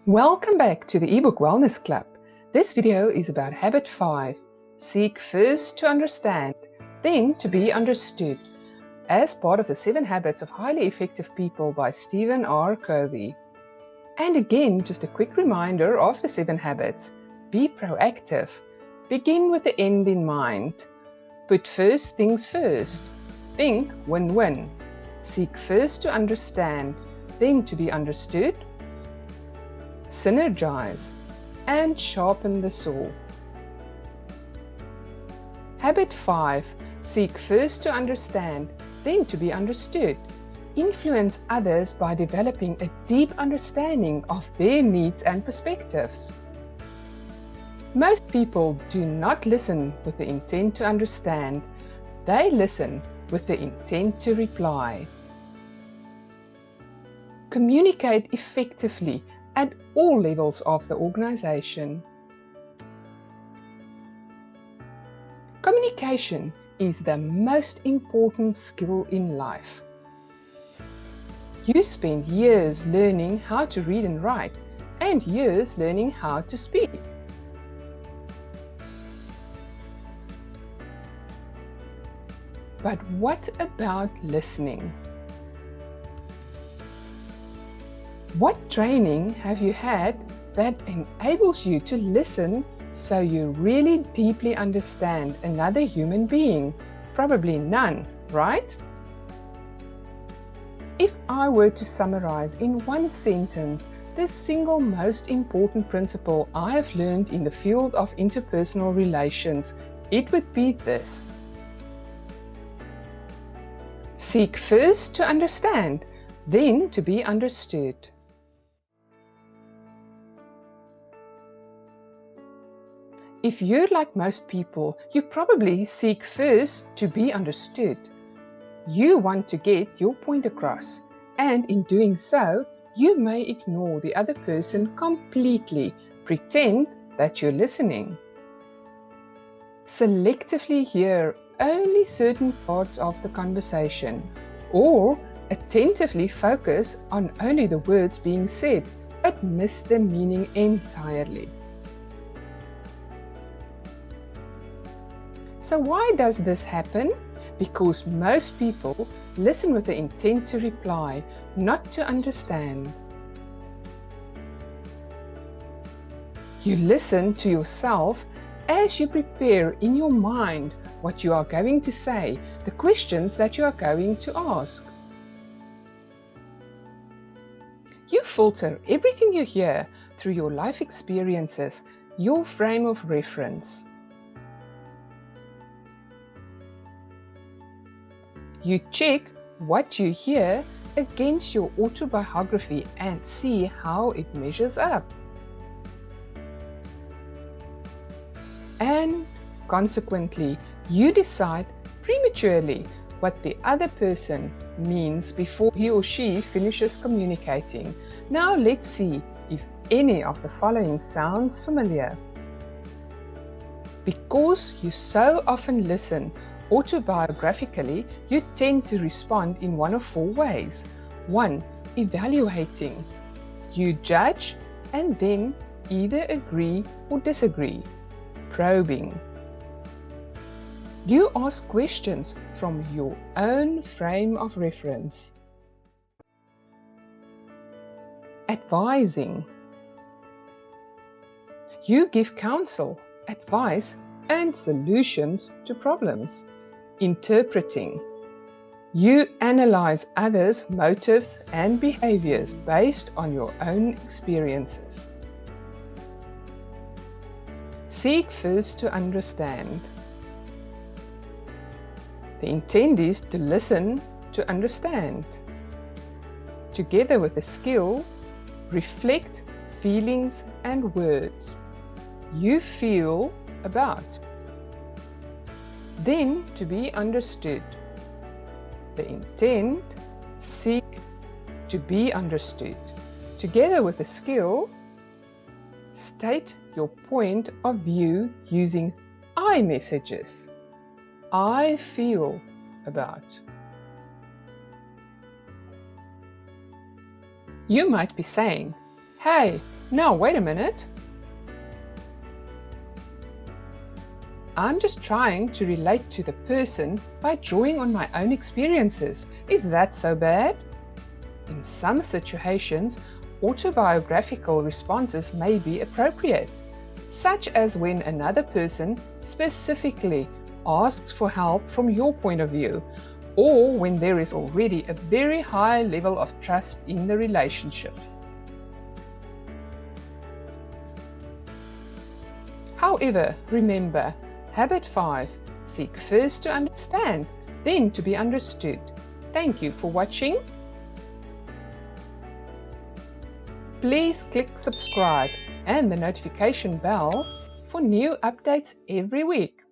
Welcome back to the eBook Wellness Club. This video is about habit 5. Seek first to understand, then to be understood, as part of the 7 Habits of Highly Effective People by Stephen R Covey. And again, just a quick reminder of the 7 habits. Be proactive. Begin with the end in mind. Put first things first. Think win-win. Seek first to understand, then to be understood. Synergize and sharpen the saw. Habit 5. Seek first to understand, then to be understood. Influence others by developing a deep understanding of their needs and perspectives. Most people do not listen with the intent to understand. They listen with the intent to reply. Communicate effectively at all levels of the organization. Communication is the most important skill in life. You spend years learning how to read and write, and years learning how to speak. But what about listening? What training have you had that enables you to listen so you really deeply understand another human being? Probably none, right? If I were to summarize in one sentence the single most important principle I have learned in the field of interpersonal relations, it would be this. Seek first to understand, then to be understood. If you're like most people, you probably seek first to be understood. You want to get your point across, and in doing so, you may ignore the other person completely, pretend that you're listening. Selectively hear only certain parts of the conversation, or attentively focus on only the words being said, but miss the meaning entirely. So why does this happen? Because most people listen with the intent to reply, not to understand. You listen to yourself as you prepare in your mind what you are going to say, the questions that you are going to ask. You filter everything you hear through your life experiences, your frame of reference. You check what you hear against your autobiography and see how it measures up. And consequently, you decide prematurely what the other person means before he or she finishes communicating. Now let's see if any of the following sounds familiar. Because you so often listen autobiographically, you tend to respond in one of 4 ways. 1. Evaluating. You judge and then either agree or disagree. Probing. You ask questions from your own frame of reference. Advising. You give counsel, advice, and solutions to problems. Interpreting. You analyze others' motives and behaviors based on your own experiences. Seek first to understand. The intent is to listen to understand. Together with the skill, reflect feelings and words you feel about. Then to be understood. The intent, seek to be understood. Together with the skill, state your point of view using I messages. I feel about. You might be saying, hey, Now, wait a minute. I'm just trying to relate to the person by drawing on my own experiences. Is that so bad? In some situations, autobiographical responses may be appropriate, such as when another person specifically asks for help from your point of view, or when there is already a very high level of trust in the relationship. However, remember, Habit 5, seek first to understand, then to be understood. Thank you for watching. Please click subscribe and the notification bell for new updates every week.